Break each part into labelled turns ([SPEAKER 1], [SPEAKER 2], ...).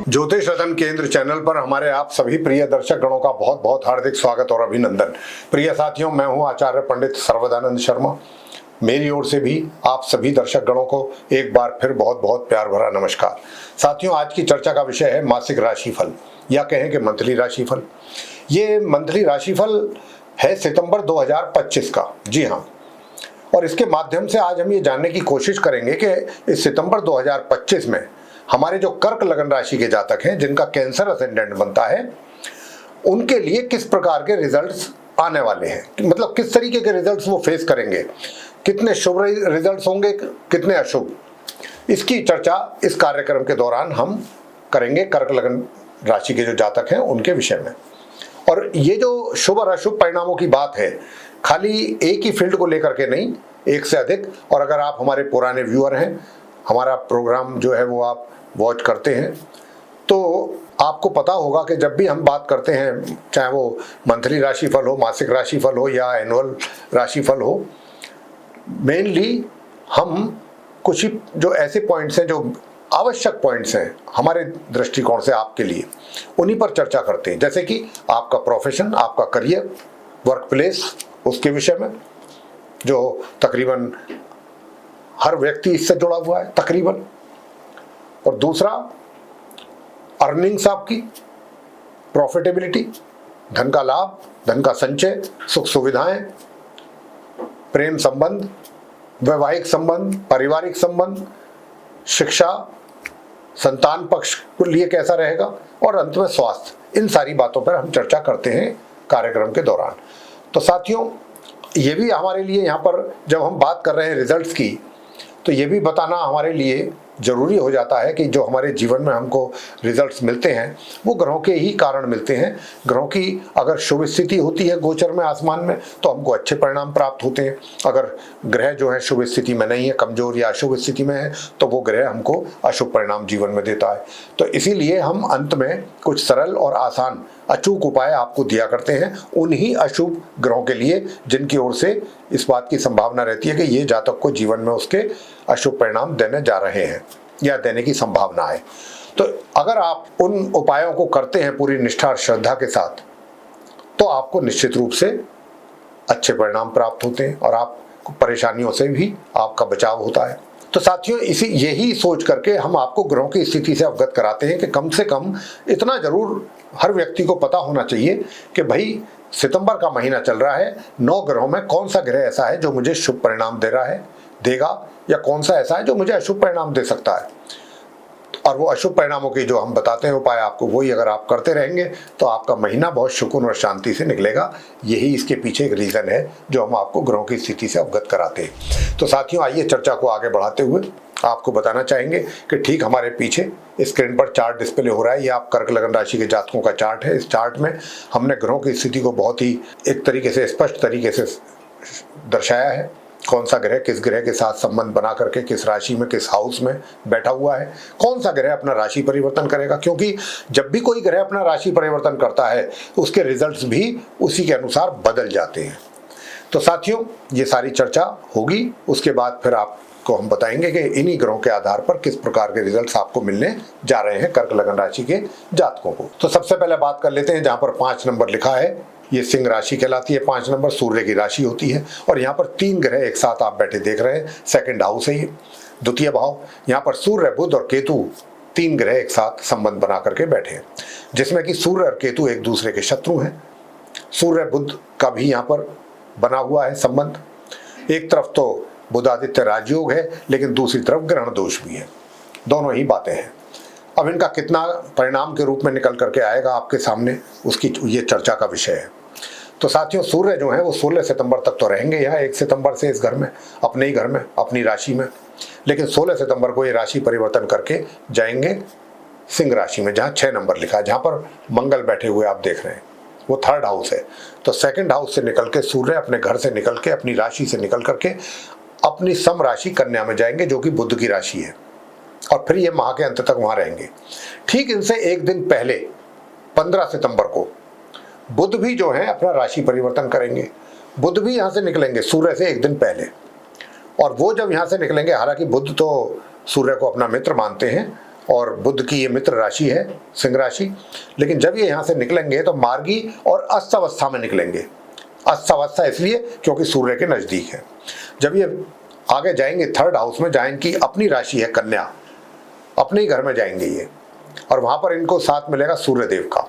[SPEAKER 1] ज्योतिष रतन केंद्र चैनल पर हमारे आप सभी प्रिय दर्शक गणों का बहुत बहुत हार्दिक स्वागत और अभिनंदन। प्रिय साथियों, मैं हूं आचार्य पंडित सर्वदानंद शर्मा। मेरी ओर से भी आप सभी दर्शक गणों को एक बार फिर बहुत बहुत प्यार भरा नमस्कार। साथियों, आज की चर्चा का विषय है मासिक राशिफल या कहें कि मंथली राशिफल। ये मंथली राशिफल है सितंबर 2025 का। जी हाँ, और इसके माध्यम से आज हम ये जानने की कोशिश करेंगे कि इस सितंबर 2025 में हमारे जो कर्क लगन राशि के जातक हैं, जिनका कैंसर असेंडेंट बनता है, उनके लिए किस प्रकार के रिजल्ट्स आने वाले हैं। मतलब किस तरीके के रिजल्ट्स वो फेस करेंगे, कितने शुभ रिजल्ट्स होंगे, कितने अशुभ। इसकी चर्चा इस कार्यक्रम के दौरान हम करेंगे कर्क लगन राशि के जो जातक हैं उनके विषय में। और ये जो शुभ और अशुभ परिणामों की बात है, खाली एक ही फील्ड को लेकर के नहीं, एक से अधिक। और अगर आप हमारे पुराने व्यूअर हैं, हमारा प्रोग्राम जो है वो आप वॉच करते हैं, तो आपको पता होगा कि जब भी हम बात करते हैं, चाहे वो मंथली राशिफल हो, मासिक राशिफल हो या एनुअल राशिफल हो, मेनली हम कुछ ही जो ऐसे पॉइंट्स हैं, जो आवश्यक पॉइंट्स हैं हमारे दृष्टिकोण से आपके लिए, उन्हीं पर चर्चा करते हैं। जैसे कि आपका प्रोफेशन, आपका करियर, वर्क प्लेस, उसके विषय में, जो तकरीबन हर व्यक्ति इससे जुड़ा हुआ है तकरीबन। और दूसरा, अर्निंग्स, आपकी प्रॉफिटेबिलिटी, धन का लाभ, धन का संचय, सुख सुविधाएं, प्रेम संबंध, वैवाहिक संबंध, पारिवारिक संबंध, शिक्षा, संतान पक्ष के लिए कैसा रहेगा, और अंत में स्वास्थ्य। इन सारी बातों पर हम चर्चा करते हैं कार्यक्रम के दौरान। तो साथियों, ये भी हमारे लिए यहाँ पर जब हम बात कर रहे हैं रिजल्ट्स की, तो ये भी बताना हमारे लिए जरूरी हो जाता है कि जो हमारे जीवन में हमको रिजल्ट्स मिलते हैं वो ग्रहों के ही कारण मिलते हैं। ग्रहों की अगर शुभ स्थिति होती है गोचर में, आसमान में, तो हमको अच्छे परिणाम प्राप्त होते हैं। अगर ग्रह जो है शुभ स्थिति में नहीं है, कमजोर या अशुभ स्थिति में है, तो वो ग्रह हमको अशुभ परिणाम जीवन में देता है। तो इसीलिए हम अंत में कुछ सरल और आसान अचूक उपाय आपको दिया करते हैं उन्हीं अशुभ ग्रहों के लिए, जिनकी ओर से इस बात की संभावना रहती है कि ये जातक को जीवन में उसके अशुभ परिणाम देने जा रहे हैं या देने की संभावना है। तो अगर आप उन उपायों को करते हैं पूरी निष्ठा और श्रद्धा के साथ, तो आपको निश्चित रूप से अच्छे परिणाम प्राप्त होते हैं और आपको परेशानियों से भी आपका बचाव होता है। तो साथियों, यही सोच करके हम आपको ग्रहों की स्थिति से अवगत कराते हैं कि कम से कम इतना जरूर हर व्यक्ति को पता होना चाहिए कि भाई सितंबर का महीना चल रहा है, 9 ग्रहों में कौन सा ग्रह ऐसा है जो मुझे शुभ परिणाम दे रहा है, देगा, या कौन सा ऐसा है जो मुझे अशुभ परिणाम दे सकता है। और वो अशुभ परिणामों की जो हम बताते हैं उपाय आपको, वही अगर आप करते रहेंगे तो आपका महीना बहुत सुकून और शांति से निकलेगा। यही इसके पीछे एक रीजन है जो हम आपको ग्रहों की स्थिति से अवगत कराते हैं। तो साथियों, आइए चर्चा को आगे बढ़ाते हुए आपको बताना चाहेंगे कि ठीक हमारे पीछे स्क्रीन पर चार्ट डिस्प्ले हो रहा है, ये आप कर्क लगन राशि के जातकों का चार्ट है। इस चार्ट में हमने ग्रहों की स्थिति को बहुत ही एक तरीके से, स्पष्ट तरीके से दर्शाया है। कौन सा ग्रह किस ग्रह के साथ संबंध बना करके किस राशि में, किस हाउस में बैठा हुआ है, कौन सा ग्रह अपना राशि परिवर्तन करेगा। क्योंकि जब भी कोई ग्रह अपना राशि परिवर्तन करता है, उसके रिजल्ट्स भी उसी के अनुसार बदल जाते हैं। तो साथियों, ये सारी चर्चा होगी, उसके बाद फिर आपको हम बताएंगे कि इन्हीं ग्रहों के आधार पर किस प्रकार के रिजल्ट्स आपको मिलने जा रहे हैं कर्क लगन राशि के जातकों को। तो सबसे पहले बात कर लेते हैं, जहां पर 5 नंबर लिखा है, ये सिंह राशि कहलाती है। 5 नंबर सूर्य की राशि होती है और यहाँ पर 3 ग्रह एक साथ आप बैठे देख रहे हैं। सेकंड हाउस है ये, द्वितीय भाव। यहाँ पर सूर्य, बुध और केतु 3 ग्रह एक साथ संबंध बना करके बैठे हैं, जिसमें कि सूर्य और केतु एक दूसरे के शत्रु हैं। सूर्य बुध का भी यहाँ पर बना हुआ है संबंध। एक तरफ तो बुधादित्य राजयोग है, लेकिन दूसरी तरफ ग्रहण दोष भी है। दोनों ही बातें हैं। अब इनका कितना परिणाम के रूप में निकल करके आएगा आपके सामने, उसकी ये चर्चा का विषय है। तो साथियों, सूर्य जो है वो 16 सितंबर तक तो रहेंगे यहाँ, 1 सितंबर से इस घर में, अपने ही घर में, अपनी राशि में। लेकिन 16 सितंबर को ये राशि परिवर्तन करके जाएंगे सिंह राशि में, जहाँ 6 नंबर लिखा है, जहाँ पर मंगल बैठे हुए आप देख रहे हैं, वो 3rd हाउस है। तो 2nd हाउस से निकल के सूर्य अपने घर से निकल के, अपनी राशि से निकल करके अपनी सम राशि कन्या में जाएंगे, जो कि बुध की राशि है, और फिर ये माह के अंत तक वहां रहेंगे। ठीक इनसे एक दिन पहले 15 सितंबर को बुध भी जो है अपना राशि परिवर्तन करेंगे। बुध भी यहां से निकलेंगे सूर्य से एक दिन पहले, और वो जब यहां से निकलेंगे, हालांकि बुध तो सूर्य को अपना मित्र मानते हैं, और बुध की ये मित्र राशि है सिंह राशि। लेकिन जब ये यहाँ से निकलेंगे तो मार्गी और अस्तवस्था में निकलेंगे। अस्तवस्था इसलिए क्योंकि सूर्य के नजदीक है। जब ये आगे जाएंगे थर्ड हाउस में, जहाँ इनकी अपनी राशि है कन्या, अपने ही घर में जाएंगे ये, और वहां पर इनको साथ मिलेगा सूर्यदेव का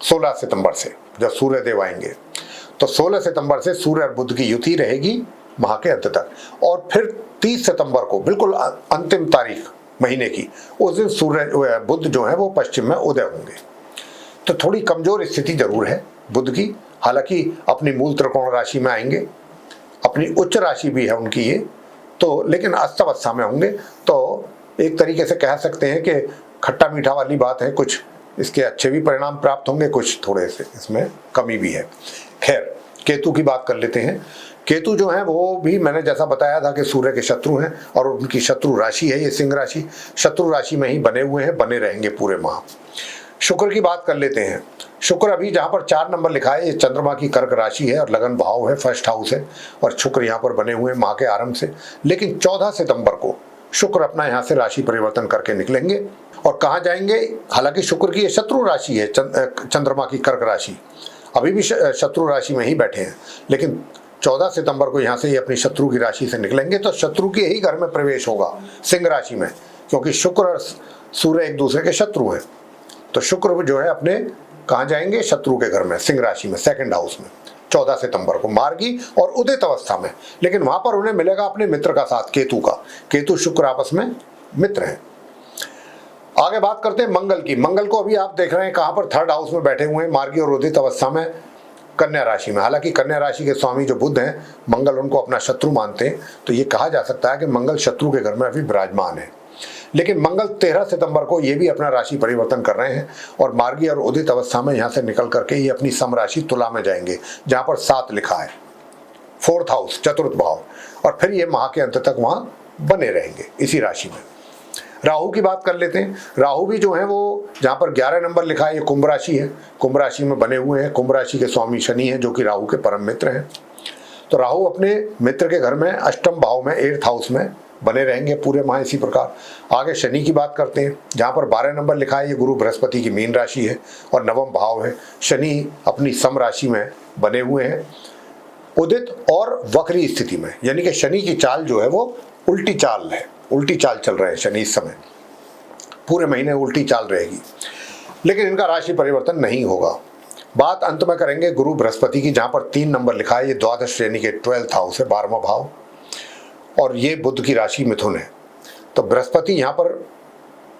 [SPEAKER 1] 16 सितंबर से। जब सूर्यदेव आएंगे तो 16 सितंबर से सूर्य और बुध की युति रहेगी माह के अंत तक, और फिर 30 सितंबर को बिल्कुल अंतिम तारीख महीने की, उस दिन सूर्य बुध जो है वो पश्चिम में उदय होंगे। तो थोड़ी कमजोर स्थिति जरूर है बुध की, हालांकि अपनी मूल त्रिकोण राशि में आएंगे, अपनी उच्च राशि भी है उनकी ये, तो लेकिन अस्तवस्था में होंगे। तो एक तरीके से कह सकते हैं कि खट्टा मीठा वाली बात है, कुछ इसके अच्छे भी परिणाम प्राप्त होंगे, कुछ थोड़े से इसमें कमी भी है। खैर, केतु की बात कर लेते हैं। केतु जो है वो भी मैंने जैसा बताया था कि सूर्य के शत्रु हैं, और उनकी शत्रु राशि है ये सिंह राशि। शत्रु राशि में ही बने हुए हैं, बने रहेंगे पूरे माह। शुक्र की बात कर लेते हैं। शुक्र अभी जहां पर 4 नंबर लिखा है, ये चंद्रमा की कर्क राशि है और लगन भाव है, फर्स्ट हाउस है, और शुक्र यहाँ पर बने हुए हैं माह के आरंभ से। लेकिन 14 सितंबर को शुक्र अपना यहाँ से राशि परिवर्तन करके निकलेंगे और कहाँ जाएंगे। हालांकि शुक्र की ये शत्रु राशि है, चंद्रमा की कर्क राशि, अभी भी शत्रु राशि में ही बैठे हैं, लेकिन 14 सितंबर को यहाँ से ये अपनी शत्रु की राशि से निकलेंगे तो शत्रु के ही घर में प्रवेश होगा सिंह राशि में, क्योंकि शुक्र और सूर्य एक दूसरे के शत्रु हैं। तो शुक्र जो है अपने कहाँ जाएंगे, शत्रु के घर में, सिंह राशि में, सेकंड हाउस में, 14 सितंबर को मार्गी और उदित अवस्था में। लेकिन वहां पर उन्हें मिलेगा अपने मित्र का साथ, केतु का। केतु शुक्र आपस में मित्र हैं। आगे बात करते हैं मंगल की। मंगल को अभी आप देख रहे हैं कहां पर, थर्ड हाउस में बैठे हुए हैं, मार्गी और उदित अवस्था में, कन्या राशि में। हालांकि कन्या राशि के स्वामी जो बुध हैं, मंगल उनको अपना शत्रु मानते हैं, तो ये कहा जा सकता है कि मंगल शत्रु के घर में अभी विराजमान है। लेकिन मंगल 13 सितंबर को ये भी अपना राशि परिवर्तन कर रहे हैं और मार्गी और उदित अवस्था में यहाँ से निकल करके ये अपनी सम राशि तुला में जाएंगे, जहाँ पर 7 लिखा है, फोर्थ हाउस, चतुर्थ भाव, और फिर ये माह के अंत तक वहाँ बने रहेंगे इसी राशि में। राहु की बात कर लेते हैं। राहु भी जो है वो जहाँ पर 11 नंबर लिखा है, ये कुंभ राशि है, कुंभ राशि में बने हुए हैं। कुंभ राशि के स्वामी शनि है, जो कि राहु के परम मित्र हैं। तो राहु अपने मित्र के घर में अष्टम भाव में, 8th हाउस में बने रहेंगे पूरे माह इसी प्रकार। आगे शनि की बात करते हैं, जहाँ पर 12 नंबर लिखा है, ये गुरु बृहस्पति की मीन राशि है और नवम भाव है। शनि अपनी सम राशि में बने हुए हैं उदित और वक्री स्थिति में, यानी कि शनि की चाल जो है वो उल्टी चाल है, उल्टी चाल चल रहे हैं शनि इस समय, पूरे महीने उल्टी चाल रहेगी। लेकिन इनका राशि परिवर्तन नहीं होगा। बात अंत में करेंगे गुरु बृहस्पति की, जहाँ पर 3 नंबर लिखा है, ये द्वादश यानी कि 12th हाउस है, 12वां भाव, और ये बुध की राशि मिथुन है। तो बृहस्पति यहाँ पर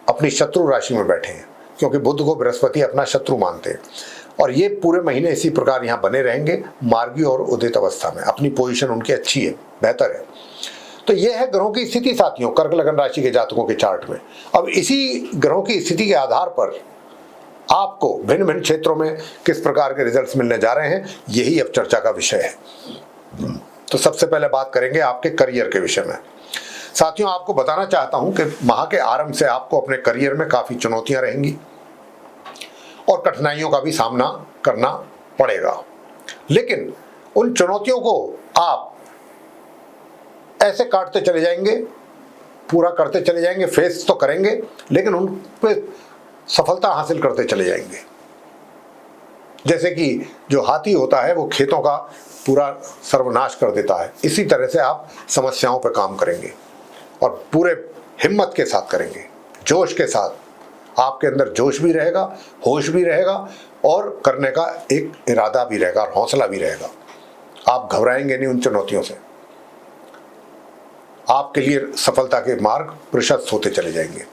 [SPEAKER 1] अपनी शत्रु राशि में बैठे हैं, क्योंकि बुध को बृहस्पति अपना शत्रु मानते हैं, और ये पूरे महीने इसी प्रकार यहाँ बने रहेंगे मार्गी और उदित अवस्था में। अपनी पोजीशन उनकी अच्छी है, बेहतर है। तो ये है ग्रहों की स्थिति साथियों, कर्क लगन राशि के जातकों के चार्ट में। अब इसी ग्रहों की स्थिति के आधार पर आपको भिन्न भिन्न क्षेत्रों में किस प्रकार के रिजल्ट्स मिलने जा रहे हैं, यही अब चर्चा का विषय है। तो सबसे पहले बात करेंगे आपके करियर के विषय में। साथियों, आपको बताना चाहता हूं कि माह के आरंभ से आपको अपने करियर में काफी चुनौतियां रहेंगी और कठिनाइयों का भी सामना करना पड़ेगा। लेकिन उन चुनौतियों को आप ऐसे काटते चले जाएंगे, पूरा करते चले जाएंगे, फेस तो करेंगे, लेकिन उन पे सफलता हासिल करते चले जाएंगे। जैसे कि जो हाथी होता है वो खेतों का पूरा सर्वनाश कर देता है, इसी तरह से आप समस्याओं पर काम करेंगे और पूरे हिम्मत के साथ करेंगे, जोश के साथ। आपके अंदर जोश भी रहेगा, होश भी रहेगा और करने का एक इरादा भी रहेगा और हौसला भी रहेगा। आप घबराएंगे नहीं उन चुनौतियों से। आपके लिए सफलता के मार्ग प्रशस्त होते चले जाएंगे।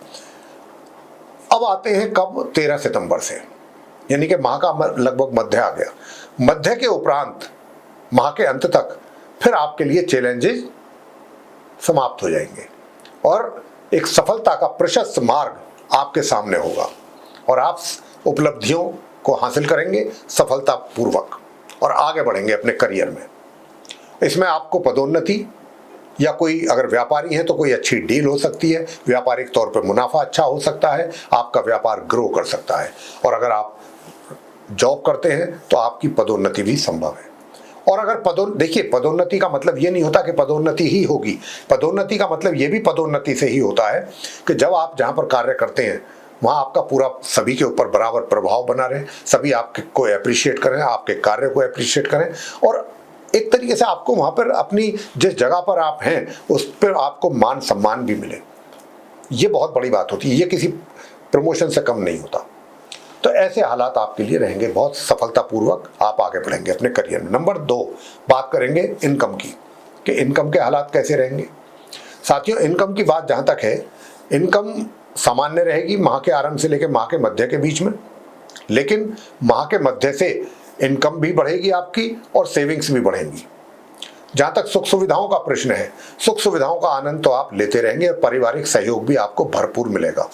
[SPEAKER 1] अब आते हैं कब, 13 सितंबर से, यानी कि माह का लगभग मध्य आ गया। मध्य के उपरांत माह के अंत तक फिर आपके लिए चैलेंजेस समाप्त हो जाएंगे और एक सफलता का प्रशस्त मार्ग आपके सामने होगा और आप उपलब्धियों को हासिल करेंगे सफलतापूर्वक और आगे बढ़ेंगे अपने करियर में। इसमें आपको पदोन्नति या कोई अगर व्यापारी है तो कोई अच्छी डील हो सकती है, व्यापारिक तौर पर मुनाफा अच्छा हो सकता है, आपका व्यापार ग्रो कर सकता है। और अगर आप जॉब करते हैं तो आपकी पदोन्नति भी संभव है। और अगर देखिए, पदोन्नति का मतलब ये नहीं होता कि पदोन्नति ही होगी। पदोन्नति का मतलब ये भी पदोन्नति से ही होता है कि जब आप जहां पर कार्य करते हैं वहां आपका पूरा सभी के ऊपर बराबर प्रभाव बना रहे, सभी आपको अप्रिशिएट करें, आपके कार्य को अप्रिशिएट करें, और एक तरीके से आपको वहां पर अपनी जिस जगह पर आप हैं उस पर आपको मान सम्मान भी मिले। ये बहुत बड़ी बात होती है, ये किसी प्रमोशन से कम नहीं होता। तो ऐसे हालात आपके लिए रहेंगे, बहुत सफलतापूर्वक आप आगे बढ़ेंगे अपने करियर में। नंबर 2, बात करेंगे इनकम की, कि इनकम के हालात कैसे रहेंगे। साथियों, इनकम की बात जहां तक है, इनकम सामान्य रहेगी माह के आरंभ से लेकर माह के मध्य के बीच में, लेकिन माह के मध्य से इनकम भी बढ़ेगी आपकी और सेविंग्स भी बढ़ेंगी। जहां तक सुख सुविधाओं का प्रश्न है, सुख सुविधाओं का आनंद तो आप लेते रहेंगे और पारिवारिक सहयोग भी आपको भरपूर मिलेगा।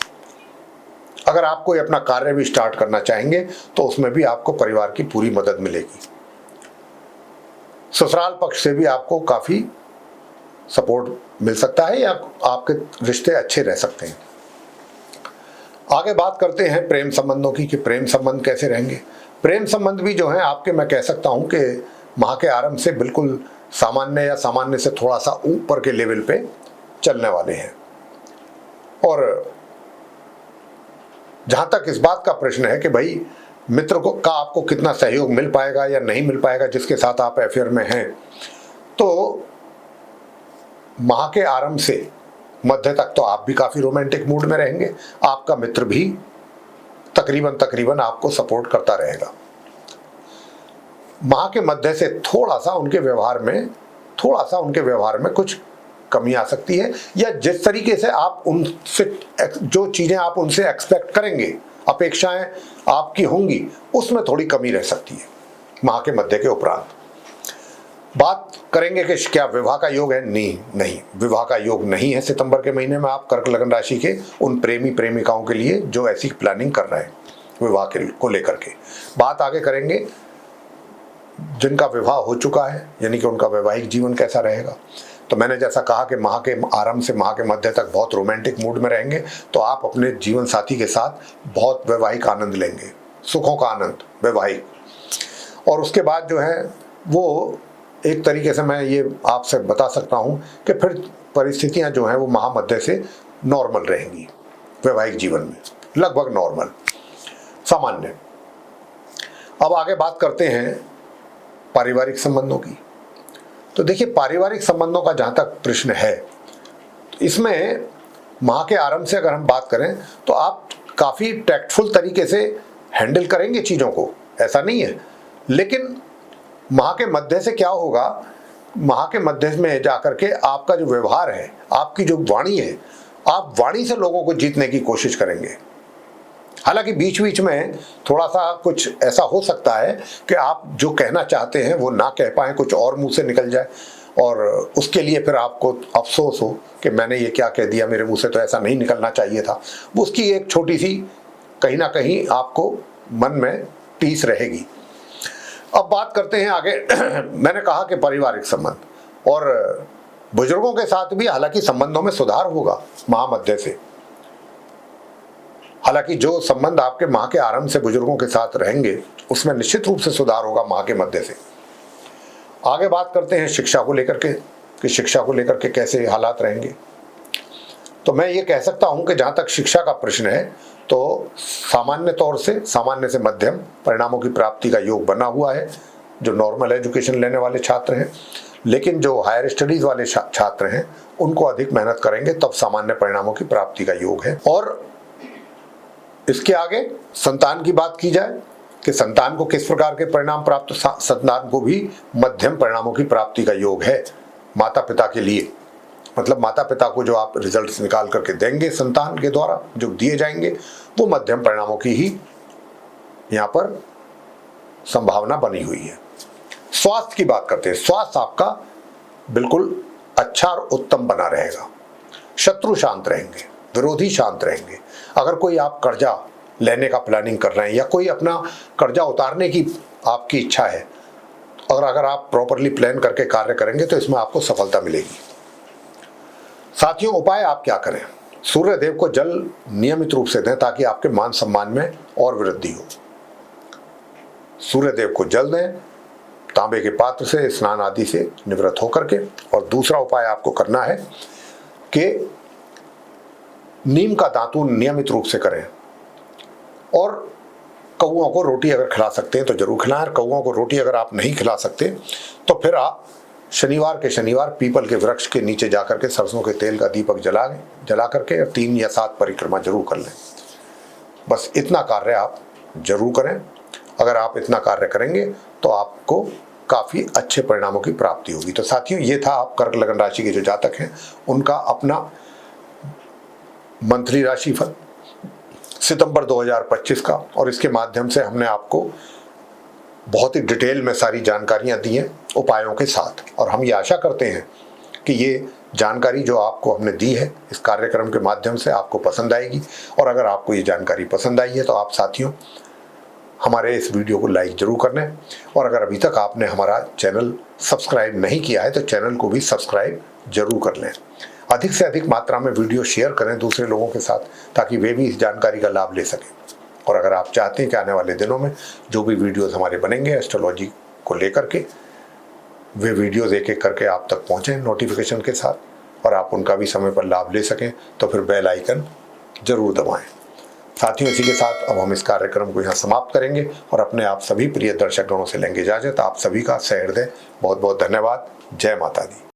[SPEAKER 1] अगर आप कोई अपना कार्य भी स्टार्ट करना चाहेंगे तो उसमें भी आपको परिवार की पूरी मदद मिलेगी। ससुराल पक्ष से भी आपको काफी सपोर्ट मिल सकता है या आपके रिश्ते अच्छे रह सकते हैं। आगे बात करते हैं प्रेम संबंधों की, कि प्रेम संबंध कैसे रहेंगे। प्रेम संबंध भी जो है आपके, मैं कह सकता हूं कि माह के आरंभ से बिल्कुल सामान्य या सामान्य से थोड़ा सा ऊपर के लेवल पे चलने वाले हैं। और जहां तक इस बात का प्रश्न है कि भाई मित्र को का आपको कितना सहयोग मिल पाएगा या नहीं मिल पाएगा जिसके साथ आप अफेयर में हैं, तो माह के आरंभ से मध्य तक तो आप भी काफी रोमांटिक मूड में रहेंगे, आपका मित्र भी तकरीबन आपको सपोर्ट करता रहेगा। माह के मध्य से थोड़ा सा उनके व्यवहार में कुछ कमी आ सकती है, या जिस तरीके से आप उनसे जो चीजें आप उनसे एक्सपेक्ट करेंगे, अपेक्षाएं आपकी होंगी, उसमें थोड़ी कमी रह सकती है माह के मध्य के उपरांत। बात करेंगे कि क्या विवाह का योग है। नहीं, विवाह का योग नहीं है सितंबर के महीने में आप कर्क लग्न राशि के उन प्रेमी प्रेमिकाओं के लिए जो ऐसी प्लानिंग कर रहे हैं विवाह को लेकर के। बात आगे करेंगे जिनका विवाह हो चुका है, यानी कि उनका वैवाहिक जीवन कैसा रहेगा। तो मैंने जैसा कहा कि माह के आरंभ से माह के मध्य तक बहुत रोमांटिक मूड में रहेंगे, तो आप अपने जीवन साथी के साथ बहुत वैवाहिक आनंद लेंगे, सुखों का आनंद वैवाहिक। और उसके बाद जो है वो एक तरीके से मैं ये आपसे बता सकता हूं कि फिर परिस्थितियां जो हैं वो माह मध्य से नॉर्मल रहेंगी वैवाहिक जीवन में, लगभग नॉर्मल, सामान्य। अब आगे बात करते हैं पारिवारिक संबंधों की। तो देखिए, पारिवारिक संबंधों का जहां तक प्रश्न है, तो इसमें माह के आरंभ से अगर हम बात करें तो आप काफी टैक्टफुल तरीके से हैंडल करेंगे चीजों को, ऐसा नहीं है। लेकिन माह के मध्य से क्या होगा, माह के मध्य में जाकर के आपका जो व्यवहार है, आपकी जो वाणी है, आप वाणी से लोगों को जीतने की कोशिश करेंगे। हालांकि बीच बीच में थोड़ा सा कुछ ऐसा हो सकता है कि आप जो कहना चाहते हैं वो ना कह पाए, कुछ और मुंह से निकल जाए, और उसके लिए फिर आपको अफसोस हो कि मैंने ये क्या कह दिया, मेरे मुंह से तो ऐसा नहीं निकलना चाहिए था। वो उसकी एक छोटी सी कहीं ना कहीं आपको मन में टीस रहेगी। अब बात करते हैं आगे मैंने कहा कि पारिवारिक संबंध और बुजुर्गों के साथ भी हालांकि संबंधों में सुधार होगा माह मध्य से। हालांकि जो संबंध आपके माह के आरंभ से बुजुर्गों के साथ रहेंगे उसमें निश्चित रूप से सुधार होगा माह के मध्य से। आगे बात करते हैं शिक्षा को लेकर के, कि शिक्षा को लेकर के कैसे हालात रहेंगे। तो मैं ये कह सकता हूं कि जहां तक शिक्षा का प्रश्न है तो सामान्य से मध्यम परिणामों की प्राप्ति का योग बना हुआ है जो नॉर्मल एजुकेशन लेने वाले छात्र हैं। लेकिन जो हायर स्टडीज वाले छात्र हैं उनको अधिक मेहनत करेंगे तब सामान्य परिणामों की प्राप्ति का योग है। और इसके आगे संतान की बात की जाए कि संतान को किस प्रकार के परिणाम प्राप्त, संतान को भी मध्यम परिणामों की प्राप्ति का योग है माता पिता के लिए। मतलब माता पिता को जो आप रिजल्ट्स निकाल करके देंगे संतान के द्वारा जो दिए जाएंगे वो मध्यम परिणामों की ही यहां पर संभावना बनी हुई है। स्वास्थ्य की बात करते हैं। स्वास्थ्य आपका बिल्कुल अच्छा और उत्तम बना रहेगा, शत्रु शांत रहेंगे, विरोधी शांत रहेंगे। अगर कोई आप कर्जा लेने का प्लानिंग कर रहे हैं या कोई अपना कर्जा उतारने की आपकी इच्छा है, और अगर आप प्रॉपरली प्लान करके कार्य करेंगे तो इसमें आपको सफलता मिलेगी। साथियों, उपाय आप क्या करें? सूर्य देव को जल नियमित रूप से दें ताकि आपके मान सम्मान में और वृद्धि हो। सूर्य देव को जल दें, तांबे के पात्र से स्नान आदि से निवृत्त होकर के। और दूसरा उपाय आपको करना है कि नीम का दातून नियमित रूप से करें, और कौओं को रोटी अगर खिला सकते हैं तो जरूर खिलाएं। कौओं को रोटी अगर आप नहीं खिला सकते तो फिर आप शनिवार के शनिवार पीपल के वृक्ष के नीचे जाकर के सरसों के तेल का दीपक जला करके 3 या 7 परिक्रमा जरूर कर लें। बस इतना कार्य आप जरूर करें। अगर आप इतना कार्य करेंगे तो आपको काफ़ी अच्छे परिणामों की प्राप्ति होगी। तो साथियों, ये था आप कर्क लगन राशि के जो जातक हैं उनका अपना मंथली राशिफल सितंबर 2025 का, और इसके माध्यम से हमने आपको बहुत ही डिटेल में सारी जानकारियां दी हैं उपायों के साथ। और हम ये आशा करते हैं कि ये जानकारी जो आपको हमने दी है इस कार्यक्रम के माध्यम से आपको पसंद आएगी। और अगर आपको ये जानकारी पसंद आई है तो आप साथियों हमारे इस वीडियो को लाइक जरूर कर लें, और अगर अभी तक आपने हमारा चैनल सब्सक्राइब नहीं किया है तो चैनल को भी सब्सक्राइब जरूर कर लें। अधिक से अधिक मात्रा में वीडियो शेयर करें दूसरे लोगों के साथ, ताकि वे भी इस जानकारी का लाभ ले सकें। और अगर आप चाहते हैं कि आने वाले दिनों में जो भी वीडियोस हमारे बनेंगे एस्ट्रोलॉजी को लेकर के, वे वीडियोस एक एक करके आप तक पहुँचें नोटिफिकेशन के साथ, और आप उनका भी समय पर लाभ ले सकें, तो फिर बेल आइकन जरूर दबाएं। साथियों, इसी के साथ अब हम इस कार्यक्रम को यहाँ समाप्त करेंगे और अपने आप सभी प्रिय दर्शक गणों से लेंगे इजाजत। आप सभी का सहृदय बहुत बहुत धन्यवाद। जय माता दी।